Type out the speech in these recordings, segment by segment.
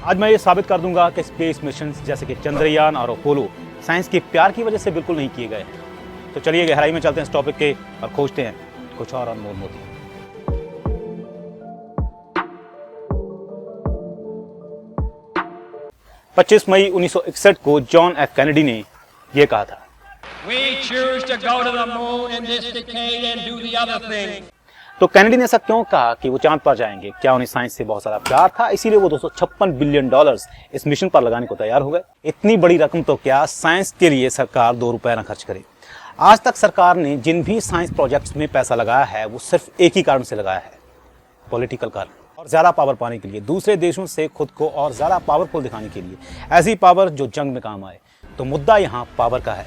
आज मैं ये साबित कर दूंगा कि स्पेस मिशन जैसे कि चंद्रयान और अपोलो साइंस के प्यार की वजह से बिल्कुल नहीं किए गए। तो चलिए गहराई में चलते हैं इस टॉपिक के और खोजते हैं कुछ और अनमोल मोती। 25 मई 1961 को जॉन एफ कैनेडी ने यह कहा था, We choose to go to the moon in this decade and do the other thing. तो कैनेडी ने ऐसा क्यों कहा कि वो चांद पर जाएंगे? क्या उन्हें साइंस से बहुत सारा प्यार था, इसीलिए वो 256 बिलियन डॉलर्स इस मिशन पर लगाने को तैयार हो गए? इतनी बड़ी रकम तो क्या साइंस के लिए सरकार 2 रुपए ना खर्च करे। आज तक सरकार ने जिन भी साइंस प्रोजेक्ट्स में पैसा लगाया है वो सिर्फ एक ही कारण से लगाया है, पॉलिटिकल कारण, और ज्यादा पावर पाने के लिए, दूसरे देशों से खुद को और ज्यादा पावरफुल दिखाने के लिए, ऐसी पावर जो जंग में काम आए। तो मुद्दा यहाँ पावर का है,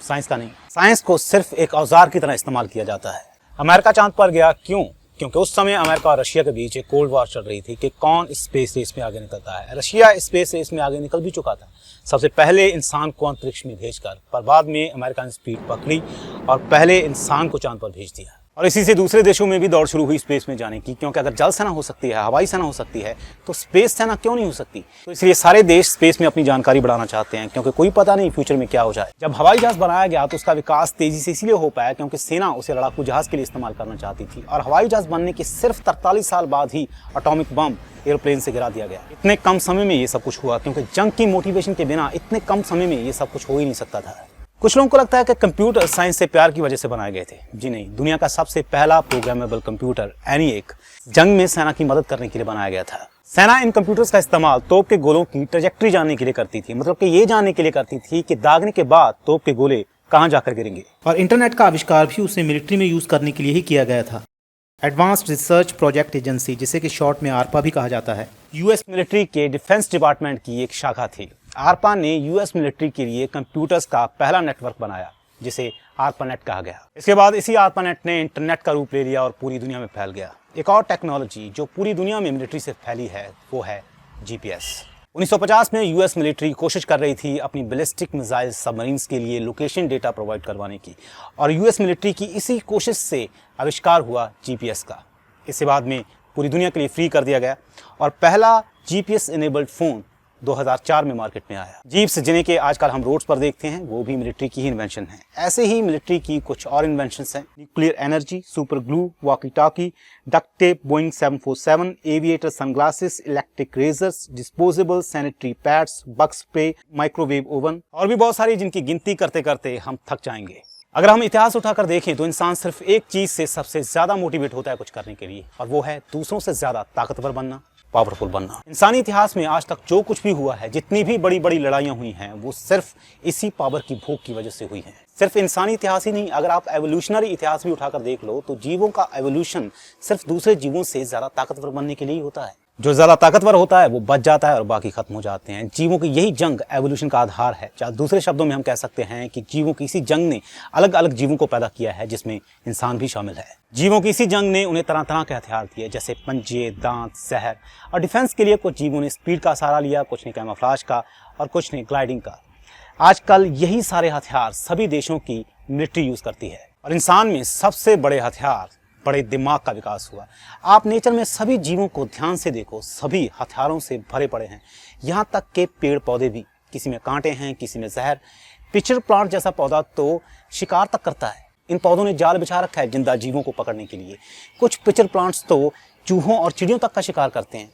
साइंस का नहीं। साइंस को सिर्फ एक औजार की तरह इस्तेमाल किया जाता है। अमेरिका चांद पर गया क्यों? क्योंकि उस समय अमेरिका और रशिया के बीच एक कोल्ड वॉर चल रही थी कि कौन स्पेस रेस में आगे निकलता है। रशिया स्पेस रेस में आगे निकल भी चुका था, सबसे पहले इंसान को अंतरिक्ष में भेजकर, पर बाद में अमेरिका ने स्पीड पकड़ी और पहले इंसान को चांद पर भेज दिया। और इसी से दूसरे देशों में भी दौड़ शुरू हुई स्पेस में जाने की, क्योंकि अगर जल सेना हो सकती है, हवाई सेना हो सकती है, तो स्पेस सेना क्यों नहीं हो सकती? तो इसलिए सारे देश स्पेस में अपनी जानकारी बढ़ाना चाहते हैं, क्योंकि कोई पता नहीं फ्यूचर में क्या हो जाए। जब हवाई जहाज बनाया गया तो उसका विकास तेजी से इसलिए हो पाया क्योंकि सेना उसे लड़ाकू जहाज के लिए इस्तेमाल करना चाहती थी, और हवाई जहाज बनने के सिर्फ 43 साल बाद ही एटॉमिक बम एयरप्लेन से गिरा दिया गया। इतने कम समय में ये सब कुछ हुआ क्योंकि जंग की मोटिवेशन के बिना इतने कम समय में ये सब कुछ हो ही नहीं सकता था। कुछ लोगों को लगता है कि कंप्यूटर साइंस से प्यार की वजह से बनाए गए थे। जी नहीं, दुनिया का सबसे पहला प्रोग्रामेबल कंप्यूटर ENIAC जंग में सेना की मदद करने के लिए बनाया गया था। सेना इन कंप्यूटर्स का इस्तेमाल तोप के गोलों की ट्रैजेक्टरी जानने के लिए करती थी, मतलब कि ये जानने के लिए करती थी कि दागने के बाद तोप के गोले कहाँ जाकर गिरेंगे। और इंटरनेट का आविष्कार भी उसे मिलिट्री में यूज करने के लिए ही किया गया था। एडवांस्ड रिसर्च प्रोजेक्ट एजेंसी, जिसे कि शॉर्ट में ARPA भी कहा जाता है, यूएस मिलिट्री के डिफेंस डिपार्टमेंट की एक शाखा थी। ARPA ने यूएस मिलिट्री के लिए कंप्यूटर्स का पहला नेटवर्क बनाया, जिसे ARPANET कहा गया। इसके बाद इसी ARPANET ने इंटरनेट का रूप ले लिया और पूरी दुनिया में फैल गया। एक और टेक्नोलॉजी जो पूरी दुनिया में मिलिट्री से फैली है वो है GPS। 1950 में यूएस मिलिट्री कोशिश कर रही थी अपनी बैलिस्टिक मिसाइल सबमरीन्स के लिए लोकेशन डेटा प्रोवाइड करवाने की, और यूएस मिलिट्री की इसी कोशिश से आविष्कार हुआ GPS का। इसके बाद में पूरी दुनिया के लिए फ्री कर दिया गया और पहला GPS इनेबल्ड फोन 2004 में मार्केट में आया। जीप्स, जिन्हें के आजकल हम रोड्स पर देखते हैं, वो भी मिलिट्री की ही इन्वेंशन है। ऐसे ही मिलिट्री की कुछ और इन्वेंशंस हैं, nuclear energy, super glue, walkie talkie, duct tape, Boeing 747, aviator sunglasses, electric razors, disposable sanitary pads, bug spray, microwave oven और भी बहुत सारी, जिनकी गिनती करते करते हम थक जाएंगे। अगर हम इतिहास उठाकर देखें तो इंसान सिर्फ एक चीज से सबसे ज्यादा मोटिवेट होता है कुछ करने के लिए, और वो है दूसरों से ज्यादा ताकतवर बनना, पावरफुल बनना। इंसानी इतिहास में आज तक जो कुछ भी हुआ है, जितनी भी बड़ी बड़ी लड़ाइयां हुई हैं, वो सिर्फ इसी पावर की भूख की वजह से हुई हैं। सिर्फ इंसानी इतिहास ही नहीं, अगर आप एवोल्यूशनरी इतिहास भी उठाकर देख लो तो जीवों का एवोल्यूशन सिर्फ दूसरे जीवों से ज्यादा ताकतवर बनने के लिए ही होता है। जो ज्यादा ताकतवर होता है वो बच जाता है और बाकी खत्म हो जाते हैं। जीवों की यही जंग एवोल्यूशन का आधार है। दूसरे शब्दों में हम कह सकते हैं कि जीवों की इसी जंग ने अलग अलग जीवों को पैदा किया है, जिसमें इंसान भी शामिल है। जीवों की इसी जंग ने उन्हें तरह तरह के हथियार दिए, जैसे पंजे, दांत, जहर, और डिफेंस के लिए कुछ जीवों ने स्पीड का सहारा लिया, कुछ ने कैमोफ्लेज का और कुछ ने ग्लाइडिंग का। आजकल यही सारे हथियार सभी देशों की मिलिट्री यूज करती है, और इंसान में सबसे बड़े हथियार, बड़े दिमाग का विकास हुआ। आप नेचर में सभी जीवों को ध्यान से देखो, सभी हथियारों से भरे पड़े हैं। यहाँ तक के पेड़ पौधे भी, किसी में कांटे हैं, किसी में जहर। पिचर प्लांट जैसा पौधा तो शिकार तक करता है। इन पौधों ने जाल बिछा रखा है जिंदा जीवों को पकड़ने के लिए। कुछ पिचर प्लांट्स तो चूहों और चिड़ियों तक का शिकार करते हैं।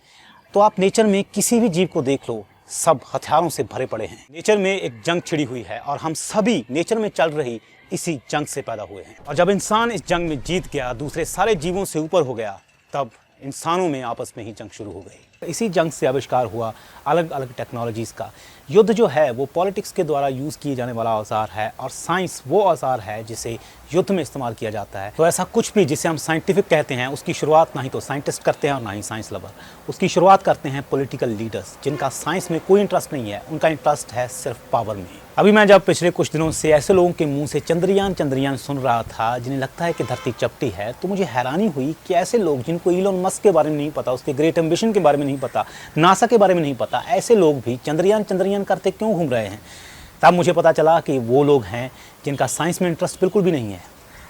तो आप नेचर में किसी भी जीव को देख लो, सब हथियारों से भरे पड़े हैं। नेचर में एक जंग छिड़ी हुई है और हम सभी नेचर में चल रही इसी जंग से पैदा हुए हैं। और जब इंसान इस जंग में जीत गया, दूसरे सारे जीवों से ऊपर हो गया, तब इंसानों में आपस में ही जंग शुरू हो गई। इसी जंग से आविष्कार हुआ अलग अलग टेक्नोलॉजीज़ का। युद्ध जो है वो पॉलिटिक्स के द्वारा यूज़ किए जाने वाला औजार है, और साइंस वो औजार है जिसे युद्ध में इस्तेमाल किया जाता है। तो ऐसा कुछ भी जिसे हम साइंटिफिक कहते हैं, उसकी शुरुआत ना ही तो साइंटिस्ट करते हैं और ना ही साइंस लवर। उसकी शुरुआत करते हैं पॉलिटिकल लीडर्स, जिनका साइंस में कोई इंटरेस्ट नहीं है, उनका इंटरेस्ट है सिर्फ पावर में। अभी मैं जब पिछले कुछ दिनों से ऐसे लोगों के मुंह से चंद्रयान चंद्रयान सुन रहा था जिन्हें लगता है कि धरती चपटी है, तो मुझे हैरानी हुई कि ऐसे लोग जिनको इलोन मस्क के बारे में नहीं पता, उसके ग्रेट एम्बिशन के बारे में नहीं पता, नासा के बारे में नहीं पता, ऐसे लोग भी चंद्रयान चंद्रयान करते क्यों घूम रहे हैं। तब मुझे पता चला कि वो लोग हैं जिनका साइंस में इंटरेस्ट बिल्कुल भी नहीं है,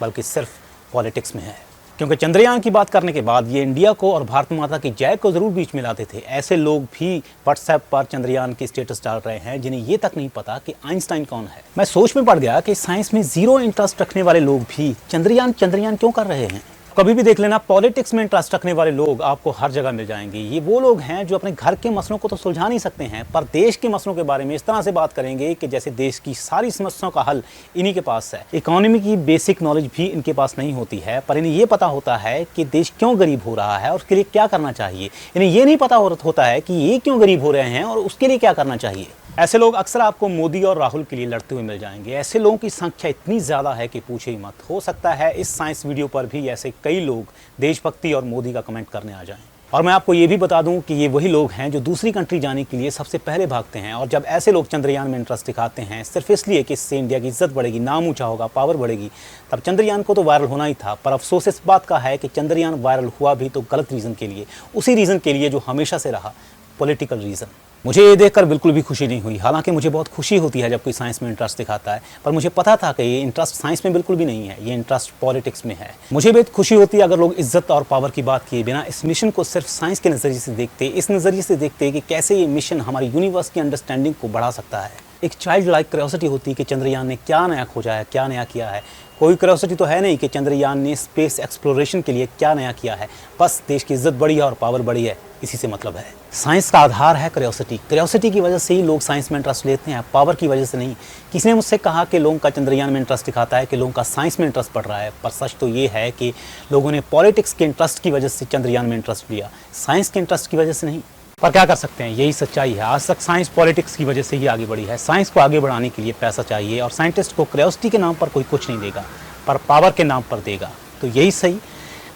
बल्कि सिर्फ पॉलिटिक्स में है। क्योंकि चंद्रयान की बात करने के बाद ये इंडिया को और भारत माता की जय को जरूर बीच में लाते थे। ऐसे लोग भी व्हाट्सएप पर चंद्रयान की स्टेटस डाल रहे हैं जिन्हें ये तक नहीं पता कि आइंस्टाइन कौन है। मैं सोच में पड़ गया कि साइंस में जीरो इंटरेस्ट रखने वाले लोग भी चंद्रयान क्यों कर रहे हैं। कभी भी देख लेना, पॉलिटिक्स में इंटरेस्ट रखने वाले लोग आपको हर जगह मिल जाएंगे। ये वो लोग हैं जो अपने घर के मसलों को तो सुलझा नहीं सकते हैं, पर देश के मसलों के बारे में इस तरह से बात करेंगे कि जैसे देश की सारी समस्याओं का हल इन्हीं के पास है। इकोनॉमी की बेसिक नॉलेज भी इनके पास नहीं होती है, पर इन्हें ये पता होता है कि देश क्यों गरीब हो रहा है और उसके लिए क्या करना चाहिए। इन्हें ये नहीं पता होता है कि ये क्यों गरीब हो रहे हैं और उसके लिए क्या करना चाहिए। ऐसे लोग अक्सर आपको मोदी और राहुल के लिए लड़ते हुए मिल जाएंगे। ऐसे लोगों की संख्या इतनी ज़्यादा है कि पूछे ही मत। हो सकता है इस साइंस वीडियो पर भी ऐसे कई लोग देशभक्ति और मोदी का कमेंट करने आ जाएं। और मैं आपको ये भी बता दूं कि ये वही लोग हैं जो दूसरी कंट्री जाने के लिए सबसे पहले भागते हैं। और जब ऐसे लोग चंद्रयान में इंटरेस्ट दिखाते हैं सिर्फ इसलिए कि इससे इंडिया की इज्जत बढ़ेगी, नाम ऊंचा होगा, पावर बढ़ेगी, तब चंद्रयान को तो वायरल होना ही था। पर अफसोस इस बात का है कि चंद्रयान वायरल हुआ भी तो गलत रीज़न के लिए, उसी रीज़न के लिए जो हमेशा से रहा, पॉलिटिकल रीज़न। मुझे ये देखकर बिल्कुल भी खुशी नहीं हुई। हालांकि मुझे बहुत खुशी होती है जब कोई साइंस में इंटरेस्ट दिखाता है, पर मुझे पता था कि ये इंटरेस्ट साइंस में बिल्कुल भी नहीं है, ये इंटरेस्ट पॉलिटिक्स में है। मुझे बहुत खुशी होती है अगर लोग इज्जत और पावर की बात किए बिना इस मिशन को सिर्फ साइंस के नज़रिए से देखते, इस नज़रिए से देखते कि कैसे ये मिशन हमारी यूनिवर्स की अंडरस्टैंडिंग को बढ़ा सकता है। एक चाइल्ड लाइक क्यूरियोसिटी होती है कि चंद्रयान ने क्या नया खोजा है, क्या नया किया है। कोई क्यूरियोसिटी तो है नहीं कि चंद्रयान ने स्पेस एक्सप्लोरेशन के लिए क्या नया किया है। बस देश की इज्जत बढ़ी है और पावर बढ़ी है, इसी से मतलब है। साइंस का आधार है क्यूरियोसिटी। क्यूरियोसिटी की वजह से ही लोग साइंस में इंटरेस्ट लेते हैं, पावर की वजह से नहीं। किसी ने मुझसे कहा कि लोगों का चंद्रयान में इंटरेस्ट दिखाता है कि लोगों का साइंस में इंटरेस्ट बढ़ रहा है, पर सच तो ये है कि लोगों ने पॉलिटिक्स के इंटरेस्ट की वजह से चंद्रयान में इंटरेस्ट लिया, साइंस के इंटरेस्ट की वजह से नहीं। पर क्या कर सकते हैं, यही सच्चाई है। आज तक साइंस पॉलिटिक्स की वजह से ही आगे बढ़ी है। साइंस को आगे बढ़ाने के लिए पैसा चाहिए और साइंटिस्ट को क्यूरियोसिटी के नाम पर कोई कुछ नहीं देगा, पर पावर के नाम पर देगा। तो यही सही,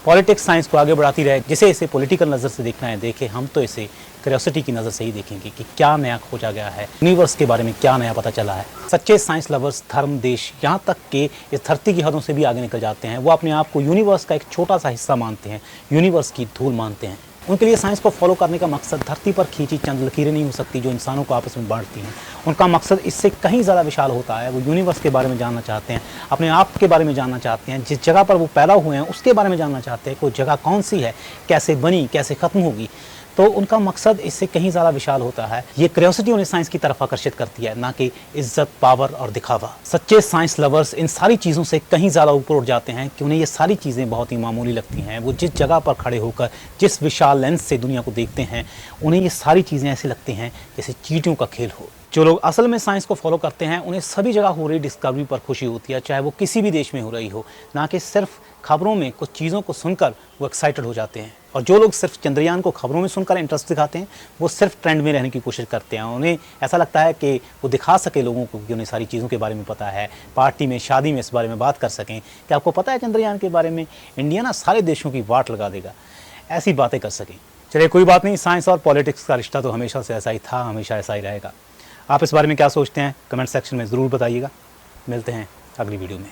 पॉलिटिक्स साइंस को आगे बढ़ाती रहे। जिसे इसे पॉलिटिकल नज़र से देखना है देखे, हम तो इसे क्यूरियोसिटी की नज़र से ही देखेंगे कि क्या नया खोजा गया है, यूनिवर्स के बारे में क्या नया पता चला है। सच्चे साइंस लवर्स धर्म, देश, यहाँ तक कि इस धरती की हदों से भी आगे निकल जाते हैं। वो अपने आप को यूनिवर्स का एक छोटा सा हिस्सा मानते हैं, यूनिवर्स की धूल मानते हैं। उनके लिए साइंस को फॉलो करने का मकसद धरती पर खींची चंद लकीरें नहीं हो सकती जो इंसानों को आपस में बांटती हैं। उनका मकसद इससे कहीं ज़्यादा विशाल होता है। वो यूनिवर्स के बारे में जानना चाहते हैं, अपने आप के बारे में जानना चाहते हैं, जिस जगह पर वो पैदा हुए हैं उसके बारे में जानना चाहते हैं, कोई जगह कौन सी है, कैसे बनी, कैसे ख़त्म होगी। तो उनका मकसद इससे कहीं ज़्यादा विशाल होता है। ये क्यूरियोसिटी उन्हें साइंस की तरफ आकर्षित करती है, ना कि इज्जत, पावर और दिखावा। सच्चे साइंस लवर्स इन सारी चीज़ों से कहीं ज़्यादा ऊपर उठ जाते हैं कि उन्हें ये सारी चीज़ें बहुत ही मामूली लगती हैं। वो जिस जगह पर खड़े होकर जिस विशाल लेंस से दुनिया को देखते हैं, उन्हें ये सारी चीज़ें ऐसी लगती हैं जैसे चींटियों का खेल हो। जो लोग असल में साइंस को फॉलो करते हैं उन्हें सभी जगह हो रही डिस्कवरी पर खुशी होती है, चाहे वो किसी भी देश में हो रही हो, ना कि सिर्फ खबरों में कुछ चीज़ों को सुनकर वो एक्साइटेड हो जाते हैं। और जो लोग सिर्फ चंद्रयान को खबरों में सुनकर इंटरेस्ट दिखाते हैं वो सिर्फ ट्रेंड में रहने की कोशिश करते हैं। उन्हें ऐसा लगता है कि वो दिखा सके लोगों को कि उन्हें सारी चीज़ों के बारे में पता है, पार्टी में, शादी में इस बारे में बात कर सकें कि आपको पता है चंद्रयान के बारे में, इंडिया ना सारे देशों की वाट लगा देगा, ऐसी बातें कर सकें। चलिए कोई बात नहीं, साइंस और पॉलिटिक्स का रिश्ता तो हमेशा से ऐसा ही था, हमेशा ऐसा ही रहेगा। आप इस बारे में क्या सोचते हैं कमेंट सेक्शन में ज़रूर बताइएगा। मिलते हैं अगली वीडियो में।